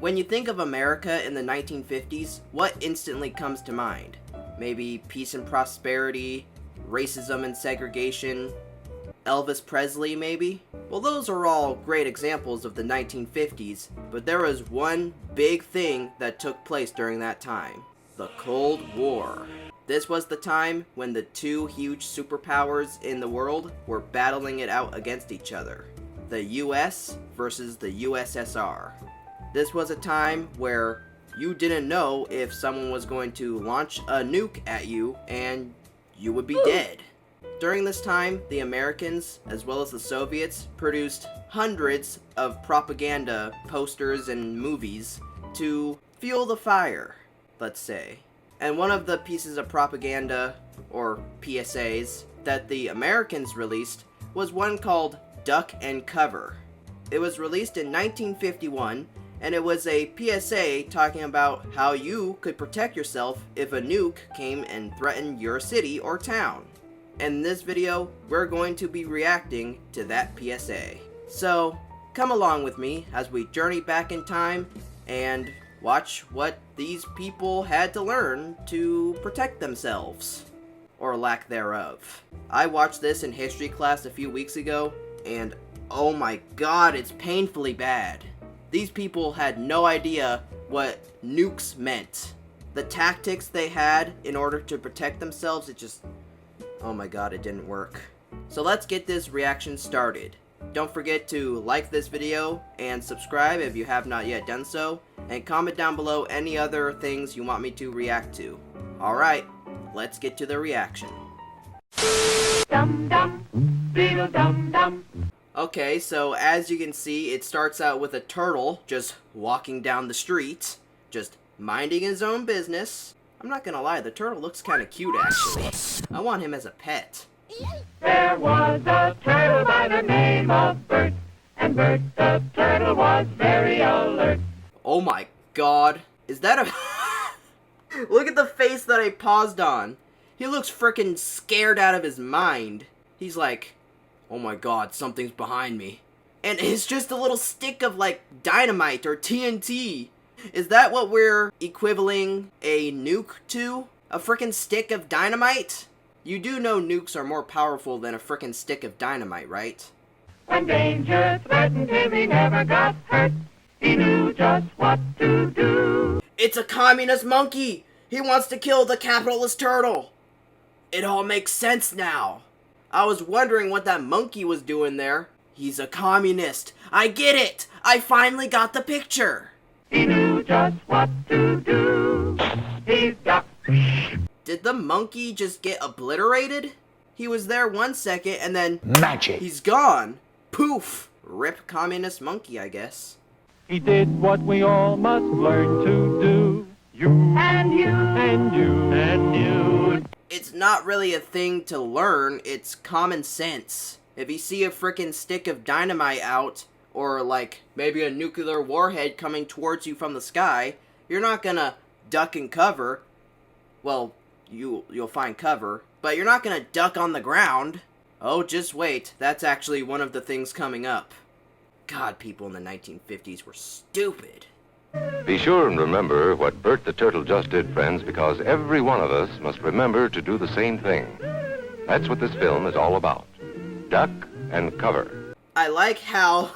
When you think of America in the 1950s, what instantly comes to mind? Maybe peace and prosperity, racism and segregation, Elvis Presley maybe? Well, those are all great examples of the 1950s, but there was one big thing that took place during that time: the Cold War. This was the time when the two huge superpowers in the world were battling it out against each other: the US versus the USSR. This was a time where you didn't know if someone was going to launch a nuke at you and you would be dead. During this time, the Americans, as well as the Soviets, produced hundreds of propaganda posters and movies to fuel the fire, let's say. And one of the pieces of propaganda, or PSAs, that the Americans released was one called Duck and Cover. It was released in 1951, and it was a PSA talking about how you could protect yourself if a nuke came and threatened your city or town. In this video, we're going to be reacting to that PSA. So, come along with me as we journey back in time and watch what these people had to learn to protect themselves, or lack thereof. I watched this in history class a few weeks ago, and oh my god, it's painfully bad. These people had no idea what nukes meant. The tactics they had in order to protect themselves, oh my god, it didn't work. So let's get this reaction started. Don't forget to like this video and subscribe if you have not yet done so, and comment down below any other things you want me to react to. Alright, let's get to the reaction. Dum dum, diddle dum dum. Okay, so as you can see, it starts out with a turtle just walking down the street, just minding his own business. I'm not gonna lie, the turtle looks kinda cute actually. I want him as a pet. There was a turtle by the name of Bert, and Bert the turtle was very alert. Oh my god. Is that a... Look at the face that I paused on. He looks frickin' scared out of his mind. He's like, oh my god, something's behind me. And it's just a little stick of like dynamite or TNT. Is that what we're equivaling a nuke to? A frickin' stick of dynamite? You do know nukes are more powerful than a frickin' stick of dynamite, right? When danger threatened him, he never got hurt. He knew just what to do. It's a communist monkey! He wants to kill the capitalist turtle! It all makes sense now. I was wondering what that monkey was doing there. He's a communist. I get it! I finally got the picture! He knew just what to do. He's got... Did the monkey just get obliterated? He was there 1 second and then... Magic! He's gone! Poof! Rip communist monkey, I guess. He did what we all must learn to do. You And you. and you and you. It's not really a thing to learn, it's common sense. If you see a frickin' stick of dynamite out, or like maybe a nuclear warhead coming towards you from the sky, you're not gonna duck and cover. Well, you'll find cover, but you're not gonna duck on the ground. Oh, just wait, that's actually one of the things coming up. God, people in the 1950s were stupid. Be sure and remember what Bert the Turtle just did, friends, because every one of us must remember to do the same thing. That's what this film is all about. Duck and cover. I like how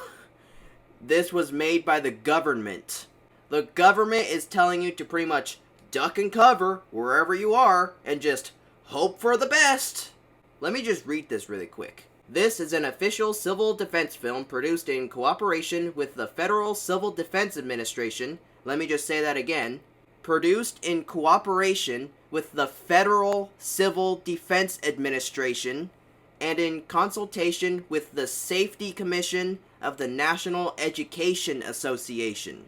this was made by the government. The government is telling you to pretty much duck and cover wherever you are and just hope for the best. Let me just read this really quick. This is an official civil defense film produced in cooperation with the Federal Civil Defense Administration. Let me just say that again. Produced in cooperation with the Federal Civil Defense Administration and in consultation with the Safety Commission of the National Education Association.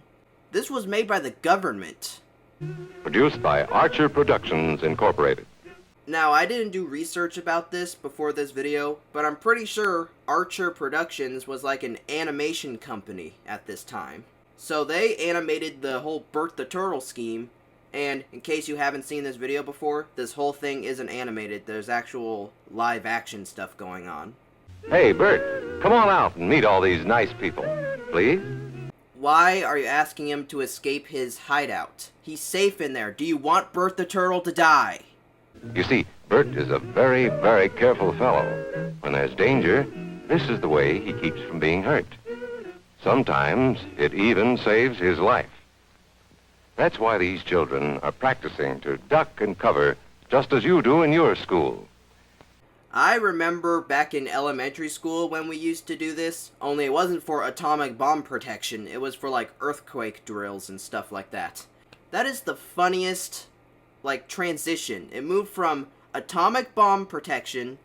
This was made by the government. Produced by Archer Productions, Incorporated. Now, I didn't do research about this before this video, but I'm pretty sure Archer Productions was like an animation company at this time. So they animated the whole Bert the Turtle scheme, and in case you haven't seen this video before, this whole thing isn't animated. There's actual live action stuff going on. Hey, Bert, come on out and meet all these nice people, please. Why are you asking him to escape his hideout? He's safe in there. Do you want Bert the Turtle to die? You see, Bert is a very, very careful fellow. When there's danger, this is the way he keeps from being hurt. Sometimes it even saves his life. That's why these children are practicing to duck and cover just as you do in your school. I remember back in elementary school when we used to do this, only it wasn't for atomic bomb protection, it was for like earthquake drills and stuff like that. That is the funniest, transition. It moved from atomic bomb protection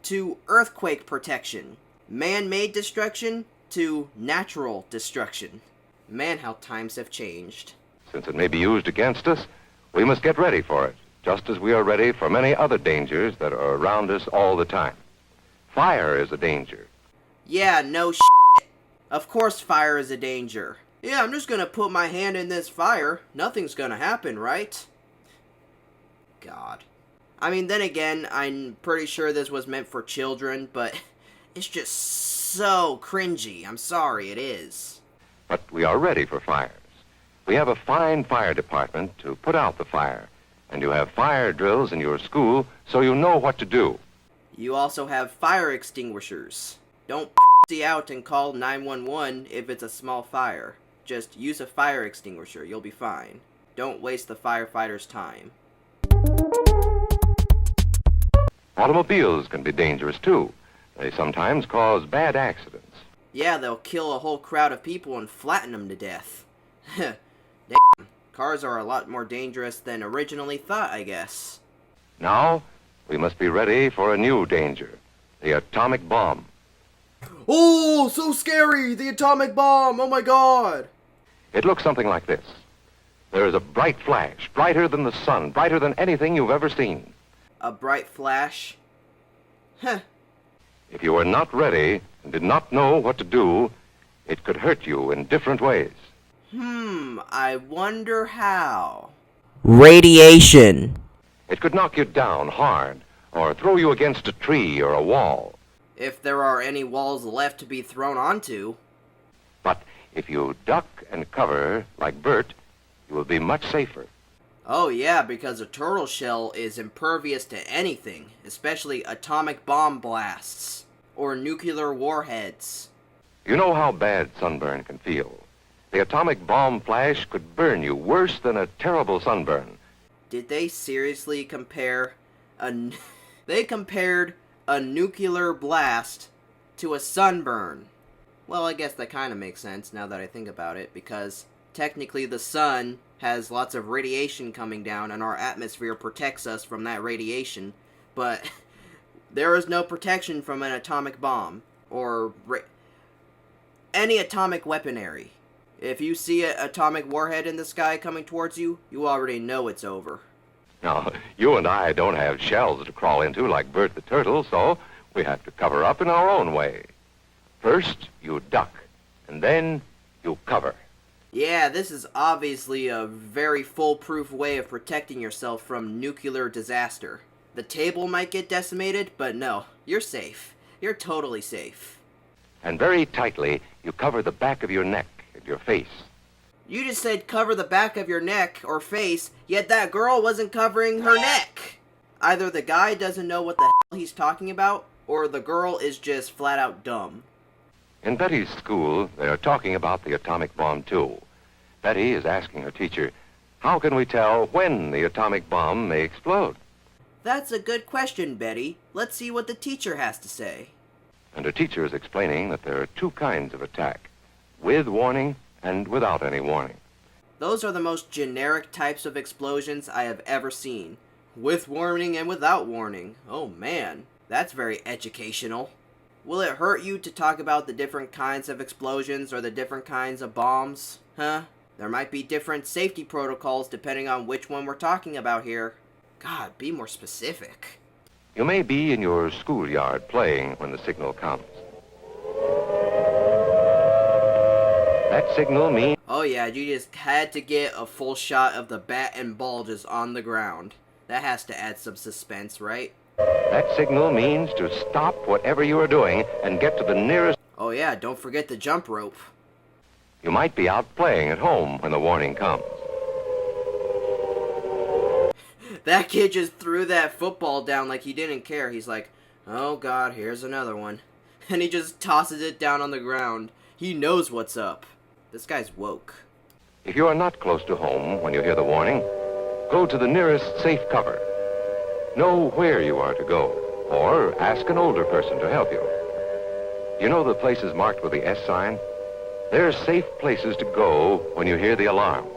to earthquake protection. Man-made destruction to natural destruction. Man, how times have changed. Since it may be used against us, we must get ready for it, just as we are ready for many other dangers that are around us all the time. Fire is a danger. Yeah, no shit. Of course fire is a danger. Yeah, I'm just gonna put my hand in this fire. Nothing's gonna happen, right? God. I mean, then again, I'm pretty sure this was meant for children, but it's just so cringy. I'm sorry, it is. But we are ready for fires. We have a fine fire department to put out the fire, and you have fire drills in your school so you know what to do. You also have fire extinguishers. Don't p*** out and call 911 if it's a small fire. Just use a fire extinguisher, you'll be fine. Don't waste the firefighter's time. Automobiles can be dangerous too. They sometimes cause bad accidents. Yeah, they'll kill a whole crowd of people and flatten them to death. Damn, cars are a lot more dangerous than originally thought, I guess. Now, we must be ready for a new danger, the atomic bomb. Oh, so scary! The atomic bomb! Oh my god! It looks something like this. There is a bright flash, brighter than the sun, brighter than anything you've ever seen. A bright flash? Huh. If you were not ready and did not know what to do, it could hurt you in different ways. I wonder how. Radiation. It could knock you down hard or throw you against a tree or a wall. If there are any walls left to be thrown onto. But if you duck and cover like Bert, you will be much safer. Oh yeah, because a turtle shell is impervious to anything, especially atomic bomb blasts or nuclear warheads. You know how bad sunburn can feel. The atomic bomb flash could burn you worse than a terrible sunburn. Did they seriously compare They compared a nuclear blast to a sunburn. Well, I guess that kind of makes sense now that I think about it, because technically the sun has lots of radiation coming down and our atmosphere protects us from that radiation, but there is no protection from an atomic bomb or any atomic weaponry. If you see an atomic warhead in the sky coming towards you, you already know it's over. Now, you and I don't have shells to crawl into like Bert the Turtle, so we have to cover up in our own way. First, you duck, and then you cover. Yeah, this is obviously a very foolproof way of protecting yourself from nuclear disaster. The table might get decimated, but no, you're safe. You're totally safe. And very tightly, you cover the back of your neck and your face. You just said cover the back of your neck or face, yet that girl wasn't covering her neck. Either the guy doesn't know what the hell he's talking about, or the girl is just flat out dumb. In Betty's school, they are talking about the atomic bomb, too. Betty is asking her teacher, how can we tell when the atomic bomb may explode? That's a good question, Betty. Let's see what the teacher has to say. And her teacher is explaining that there are two kinds of attack, with warning and without any warning. Those are the most generic types of explosions I have ever seen. With warning and without warning. Oh man, that's very educational. Will it hurt you to talk about the different kinds of explosions or the different kinds of bombs? Huh? There might be different safety protocols depending on which one we're talking about here. God, be more specific. You may be in your schoolyard playing when the signal comes. That signal means... Oh yeah, you just had to get a full shot of the bat and ball just on the ground. That has to add some suspense, right? That signal means to stop whatever you are doing and get to the nearest... Oh yeah, don't forget the jump rope. You might be out playing at home when the warning comes. That kid just threw that football down like he didn't care. He's like, oh god, here's another one. And he just tosses it down on the ground. He knows what's up. This guy's woke. If you are not close to home when you hear the warning, go to the nearest safe cover. Know where you are to go, or ask an older person to help you. You know the places marked with the S sign? They're safe places to go when you hear the alarm.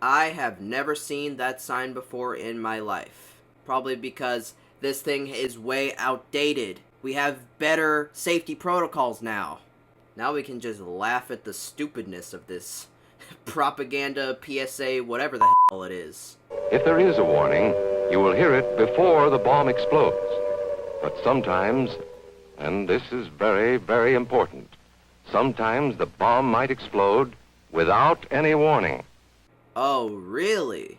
I have never seen that sign before in my life. Probably because this thing is way outdated. We have better safety protocols now. Now we can just laugh at the stupidness of this propaganda, PSA, whatever the hell it is. If there is a warning, you will hear it before the bomb explodes. But sometimes, and this is very, very important, sometimes the bomb might explode without any warning. Oh, really?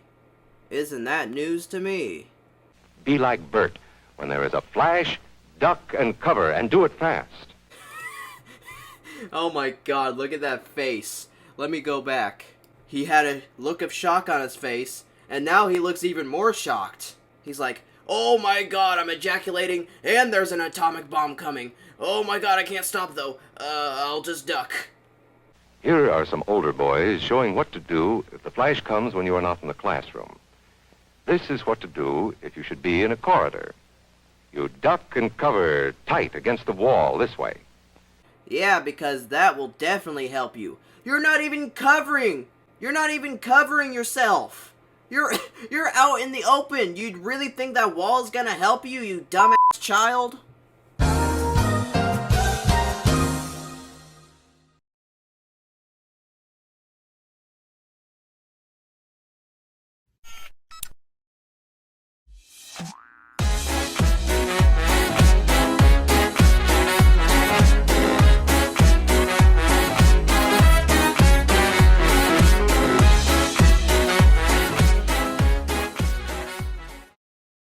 Isn't that news to me? Be like Bert. When there is a flash, duck and cover, and do it fast. Oh my god, look at that face. Let me go back. He had a look of shock on his face, and now he looks even more shocked. He's like, oh my god, I'm ejaculating, and there's an atomic bomb coming. Oh my god, I can't stop though. I'll just duck. Here are some older boys showing what to do if the flash comes when you are not in the classroom. This is what to do if you should be in a corridor. You duck and cover tight against the wall this way. Yeah, because that will definitely help you. You're not even covering. You're not even covering yourself. You're out in the open. You'd really think that wall is gonna help you, you dumbass child?